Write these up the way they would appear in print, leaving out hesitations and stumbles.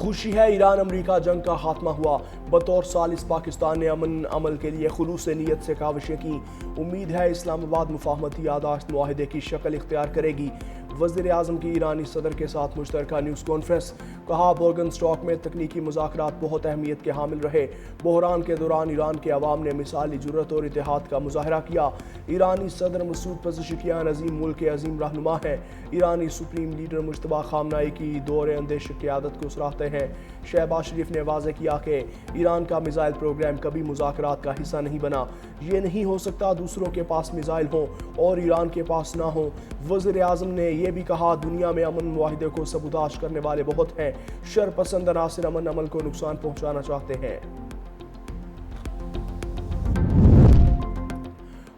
خوشی ہے ایران امریکہ جنگ کا خاتمہ ہوا، بطور ثالث پاکستان نے امن عمل کے لیے خلوص نیت سے کاوشیں کی، امید ہے اسلام آباد مفاہمتی یادداشت معاہدے کی شکل اختیار کرے گی۔ وزیر اعظم کی ایرانی صدر کے ساتھ مشترکہ نیوز کانفرنس، کہا بورگن اسٹاک میں تکنیکی مذاکرات بہت اہمیت کے حامل رہے، بحران کے دوران ایران کے عوام نے مثالی جرأت اور اتحاد کا مظاہرہ کیا۔ ایرانی صدر مسعود پزشکیان عظیم ملک کے عظیم رہنما ہیں، ایرانی سپریم لیڈر مجتبی خامنہئی کی دور اندیش قیادت کو سراہتے ہیں۔ شہباز شریف نے واضح کیا کہ ایران کا میزائل پروگرام کبھی مذاکرات کا حصہ نہیں بنا، یہ نہیں ہو سکتا دوسروں کے پاس میزائل ہوں اور ایران کے پاس نہ ہوں۔ وزیر اعظم نے یہ بھی کہا دنیا میں امن معاہدے کو سبوتاژ کرنے والے بہت ہیں، شر پسند عناصر امن عمل کو نقصان پہنچانا چاہتے ہیں۔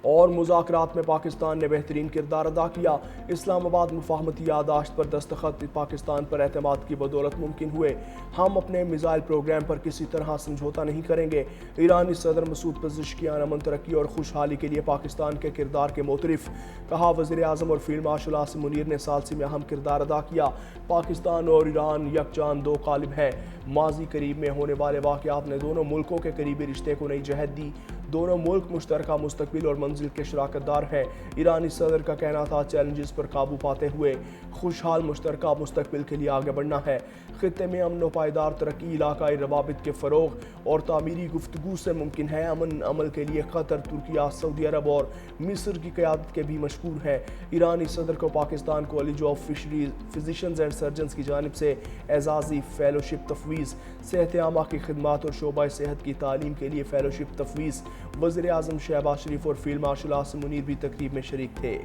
اور مذاکرات میں پاکستان نے بہترین کردار ادا کیا، اسلام آباد مفاہمتی یادداشت پر دستخط پاکستان پر اعتماد کی بدولت ممکن ہوئے، ہم اپنے میزائل پروگرام پر کسی طرح سمجھوتہ نہیں کریں گے۔ ایرانی صدر مسعود پزشکیان امن، ترقی اور خوشحالی کے لیے پاکستان کے کردار کے معترف، کہا وزیر اعظم اور فیلڈ مارشل عاصم منیر نے ثالثی میں اہم کردار ادا کیا، پاکستان اور ایران یکجان دو قالب ہیں، ماضی قریب میں ہونے والے واقعات نے دونوں ملکوں کے قریبی رشتے کو نئی جہت دی، دونوں ملک مشترکہ مستقبل اور منزل کے شراکت دار ہیں۔ ایرانی صدر کا کہنا تھا چیلنجز پر قابو پاتے ہوئے خوشحال مشترکہ مستقبل کے لیے آگے بڑھنا ہے، خطے میں امن و پائیدار ترقی، علاقائی روابط کے فروغ اور تعمیری گفتگو سے ممکن ہے۔ امن عمل کے لیے قطر، ترکیہ، سعودی عرب اور مصر کی قیادت کے بھی مشکور ہیں۔ ایرانی صدر کو Pakistan college of physicians and surgeons کی جانب سے اعزازی فیلوشپ تفویض، صحت عامہ کی خدمات اور شعبہ صحت کی تعلیم کے لیے فیلوشپ تفویض۔ وزیر اعظم شہباز شریف اور فیلڈ مارشل عاصم منیر بھی تقریب میں شریک تھے۔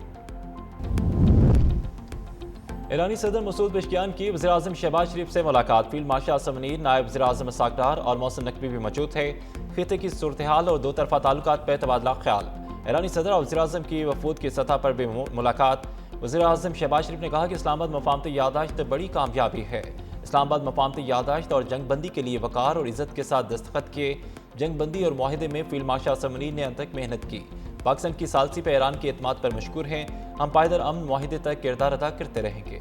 ایرانی صدر مسعود پزشکیان کی وزیر اعظم شہباز شریف سے ملاقات، فیلڈ مارشل عاصم منیر، نائب وزیر اعظم اسحاق ڈار اور محسن نقوی بھی موجود تھے۔ خطے کی صورتحال اور دو طرفہ تعلقات پر تبادلہ خیال، ایرانی صدر اور وزیر اعظم کی وفود کی سطح پر بھی ملاقات۔ وزیر اعظم شہباز شریف نے کہا کہ اسلام آباد مفاہمتی یادداشت بڑی کامیابی ہے، اسلام آباد مفاہمتی یادداشت اور جنگ بندی کے لیے وقار اور عزت کے ساتھ دستخط کیے، جنگ بندی اور معاہدے میں فیلڈ مارشل عاصم منیر نے انت تک محنت کی، پاکستان کی ثالثی پر ایران کے اعتماد پر مشکور ہیں، ہم پائیدار امن معاہدے تک کردار ادا کرتے رہیں گے۔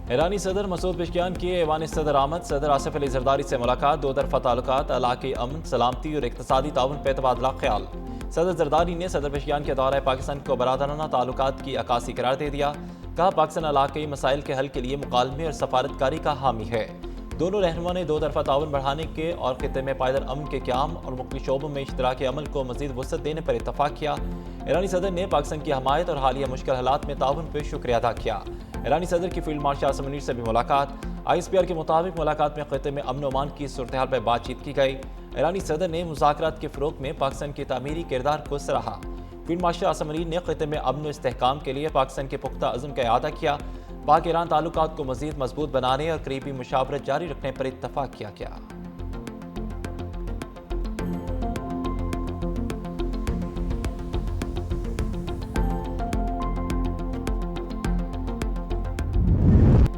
ایرانی صدر مسعود پزشکیان کی ایوان صدر آمد، صدر آصف علی زرداری سے ملاقات، دو طرفہ تعلقات، علاقائی امن، سلامتی اور اقتصادی تعاون پر تبادلہ خیال۔ صدر زرداری نے صدر پزشکیان کے دورہ پاکستان کو برادرانہ تعلقات کی عکاسی قرار دے دیا، کہا پاکستان علاقائی مسائل کے حل کے لیے مکالمے اور سفارتکاری کا حامی ہے۔ دونوں رہنما نے دو طرفہ تعاون بڑھانے کے اور خطے میں پائیدار امن کے قیام اور مختلف شعبوں میں اشتراکی عمل کو مزید وسعت دینے پر اتفاق کیا۔ ایرانی صدر نے پاکستان کی حمایت اور حالیہ مشکل حالات میں تعاون پر شکریہ ادا کیا۔ ایرانی صدر کی فیلڈ مارشل عاصم منیر سے بھی ملاقات، ISPR کے مطابق ملاقات میں خطے میں امن و امان کی صورتحال پر بات چیت کی گئی۔ ایرانی صدر نے مذاکرات کے فروغ میں پاکستان کے تعمیری کردار کو سراہا۔ فیلڈ مارشل عاصم منیر نے خطے میں امن و استحکام کے لیے پاکستان کے پختہ عزم کا اعادہ کیا، پاک ایران تعلقات کو مزید مضبوط بنانے اور قریبی مشاورت جاری رکھنے پر اتفاق کیا گیا۔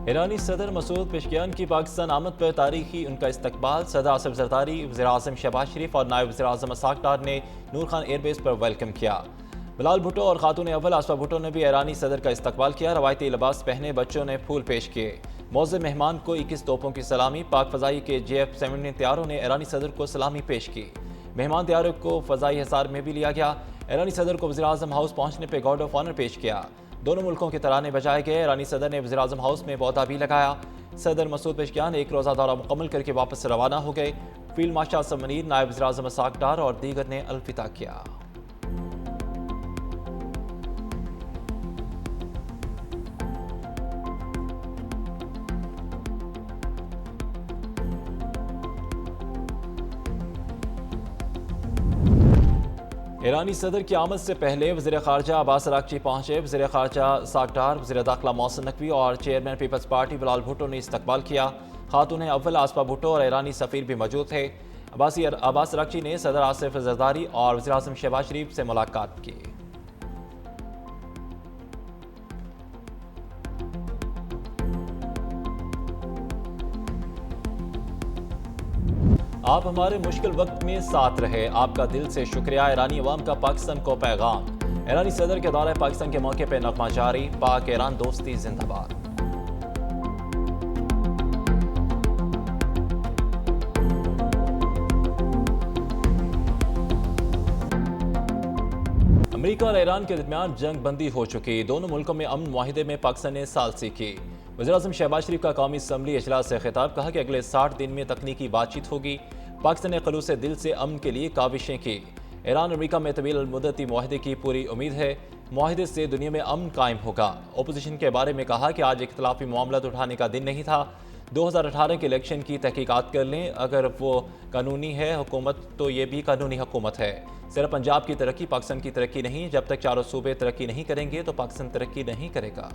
ایرانی صدر مسعود پزشکیان کی پاکستان آمد پر تاریخی ان کا استقبال، صدر آصف زرداری، وزیر اعظم شہباز شریف اور نائب وزیر اعظم اسحاق ڈار نے نور خان ایئر بیس پر ویلکم کیا۔ بلال بھٹو اور خاتون اول آسفا بھٹو نے بھی ایرانی صدر کا استقبال کیا، روایتی لباس پہنے بچوں نے پھول پیش کیے۔ موزے مہمان کو 21 توپوں کی سلامی، پاک فضائی کے JF-17 طیاروں نے ایرانی صدر کو سلامی پیش کی۔ مہمان طیاروں کو فضائی حصار میں بھی لیا گیا۔ ایرانی صدر کو وزیر اعظم ہاؤس پہنچنے پہ گارڈ آف آنر پیش کیا، دونوں ملکوں کے ترانے بجائے گئے۔ ایرانی صدر نے وزیر اعظم ہاؤس میں پودا بھی لگایا۔ صدر مسعود پزشکیان ایک روزہ دورہ مکمل کر کے واپس روانہ ہو گئے۔ فیلڈ مارشل عاصم منیر، نائب وزیر اعظم اسحاق ڈار اور دیگر نے الوداع کیا۔ ایرانی صدر کی آمد سے پہلے وزیر خارجہ عباس اراغچی پہنچے، وزیر خارجہ اسحاق ڈار، وزیر داخلہ محسن نقوی اور چیئرمین پیپلز پارٹی بلال بھٹو نے استقبال کیا۔ خاتون اول آسفا بھٹو اور ایرانی سفیر بھی موجود تھے۔ عباس اراغچی نے صدر آصف زرداری اور وزیر اعظم شہباز شریف سے ملاقات کی۔ آپ ہمارے مشکل وقت میں ساتھ رہے، آپ کا دل سے شکریہ۔ ایرانی عوام کا پاکستان کو پیغام۔ ایرانی صدر کے دورہ پاکستان کے موقع پہ نغمہ جاری، پاک ایران دوستی زندہ باد۔ امریکہ اور ایران کے درمیان جنگ بندی ہو چکی، دونوں ملکوں میں امن معاہدے میں پاکستان نے ثالثی کی۔ وزیراعظم شہباز شریف کا قومی اسمبلی اجلاس سے خطاب، کہا کہ اگلے 60 دن میں تکنیکی بات چیت ہوگی۔ پاکستان نے خلوص دل سے امن کے لیے کاوشیں کی۔ ایران امریکہ میں طویل المدتی معاہدے کی پوری امید ہے، معاہدے سے دنیا میں امن قائم ہوگا۔ اپوزیشن کے بارے میں کہا کہ آج اختلافی معاملات اٹھانے کا دن نہیں تھا، 2018 کے الیکشن کی تحقیقات کر لیں، اگر وہ قانونی ہے حکومت تو یہ بھی قانونی حکومت ہے۔ صرف پنجاب کی ترقی پاکستان کی ترقی نہیں، جب تک چاروں صوبے ترقی نہیں کریں گے تو پاکستان ترقی نہیں کرے گا۔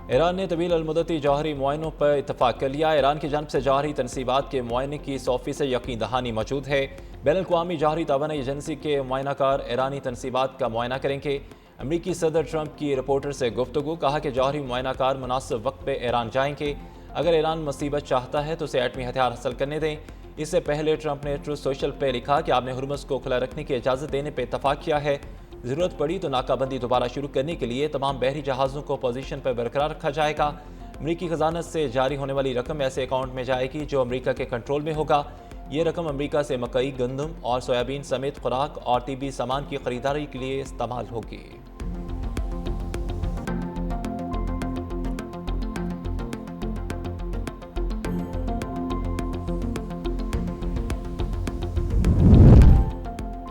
ایران نے طویل المدتی جوہری معائنوں پر اتفاق کر لیا۔ ایران کی جانب سے جوہری تنصیبات کے معائنے کی 100% یقین دہانی موجود ہے۔ بین الاقوامی جوہری توانائی ایجنسی کے معائنہ کار ایرانی تنصیبات کا معائنہ کریں گے۔ امریکی صدر ٹرمپ کی رپورٹر سے گفتگو، کہا کہ جوہری معائنہ کار مناسب وقت پہ ایران جائیں گے۔ اگر ایران مصیبت چاہتا ہے تو اسے ایٹمی ہتھیار حاصل کرنے دیں۔ اس سے پہلے ٹرمپ نے ٹروتھ سوشل پہ لکھا کہ آپ نے ہرمز کو کھلا رکھنے کی اجازت دینے پہ اتفاق کیا ہے، ضرورت پڑی تو ناکہ بندی دوبارہ شروع کرنے کے لیے تمام بحری جہازوں کو پوزیشن پر برقرار رکھا جائے گا۔ امریکی خزانہ سے جاری ہونے والی رقم ایسے اکاؤنٹ میں جائے گی جو امریکہ کے کنٹرول میں ہوگا۔ یہ رقم امریکہ سے مکئی، گندم اور سویابین سمیت خوراک اور طبی سامان کی خریداری کے لیے استعمال ہوگی۔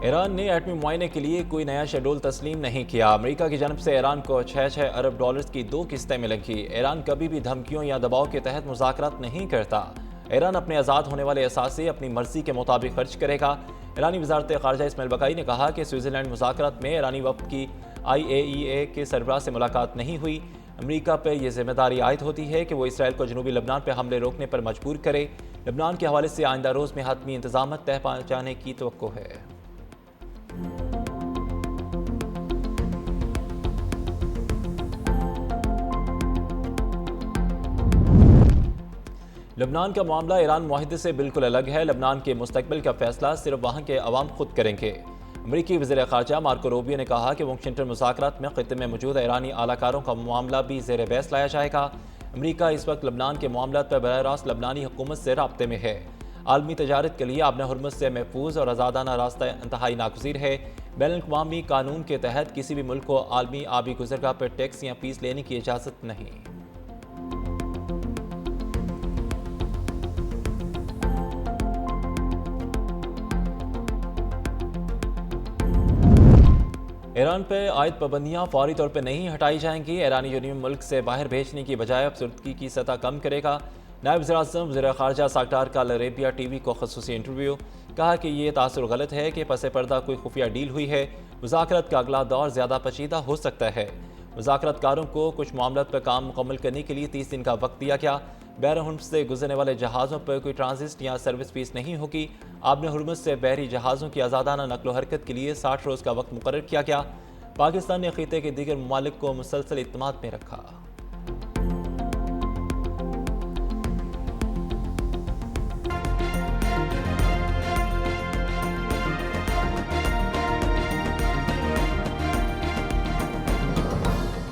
ایران نے ایٹمی معائنے کے لیے کوئی نیا شیڈول تسلیم نہیں کیا۔ امریکہ کی جانب سے ایران کو 6 ارب ڈالرز کی 2 قسطیں ملیں گی۔ ایران کبھی بھی دھمکیوں یا دباؤ کے تحت مذاکرات نہیں کرتا۔ ایران اپنے آزاد ہونے والے اثاثے اپنی مرضی کے مطابق خرچ کرے گا۔ ایرانی وزارت خارجہ اسماعیل بقائی نے کہا کہ سوئٹزرلینڈ مذاکرات میں ایرانی وفد کی IAEA کے سربراہ سے ملاقات نہیں ہوئی۔ امریکہ پر یہ ذمہ داری عائد ہوتی ہے کہ وہ اسرائیل کو جنوبی لبنان پہ حملے روکنے پر مجبور کرے۔ لبنان کے حوالے سے آئندہ روز میں حتمی انتظامات طے پا جانے کی توقع ہے۔ لبنان کا معاملہ ایران معاہدے سے بالکل الگ ہے۔ لبنان کے مستقبل کا فیصلہ صرف وہاں کے عوام خود کریں گے۔ امریکی وزیر خارجہ مارکو روبیو نے کہا کہ واشنگٹن مذاکرات میں خطے میں موجود ایرانی اعلی کاروں کا معاملہ بھی زیر بحث لایا جائے گا۔ امریکہ اس وقت لبنان کے معاملات پر براہ راست لبنانی حکومت سے رابطے میں ہے۔ عالمی تجارت کے لیے آبِ ہرمز سے محفوظ اور آزادانہ راستہ انتہائی ناگزیر ہے۔ بین الاقوامی قانون کے تحت کسی بھی ملک کو عالمی آبی گزرگاہ پر ٹیکس یا فیس لینے کی اجازت نہیں۔ ایران پہ عائد پابندیاں فوری طور پہ نہیں ہٹائی جائیں گی۔ ایرانی یورینیم ملک سے باہر بھیجنے کی بجائے افسردگی کی سطح کم کرے گا۔ نائب وزیر اعظم وزیر خارجہ ساکٹار کا العربیہ ٹی وی کو خصوصی انٹرویو، کہا کہ یہ تاثر غلط ہے کہ پس پردہ کوئی خفیہ ڈیل ہوئی ہے۔ مذاکرات کا اگلا دور زیادہ پیچیدہ ہو سکتا ہے۔ مذاکرات کاروں کو کچھ معاملات پر کام مکمل کرنے کے لیے 30 دن کا وقت دیا گیا۔ بحر ہرمز سے گزرنے والے جہازوں پر کوئی ٹرانزٹ یا سروس فیس نہیں ہوگی۔ آبِ ہرمز سے بحری جہازوں کی آزادانہ نقل و حرکت کے لیے 60 روز کا وقت مقرر کیا گیا۔ پاکستان نے خطے کے دیگر ممالک کو مسلسل اعتماد میں رکھا۔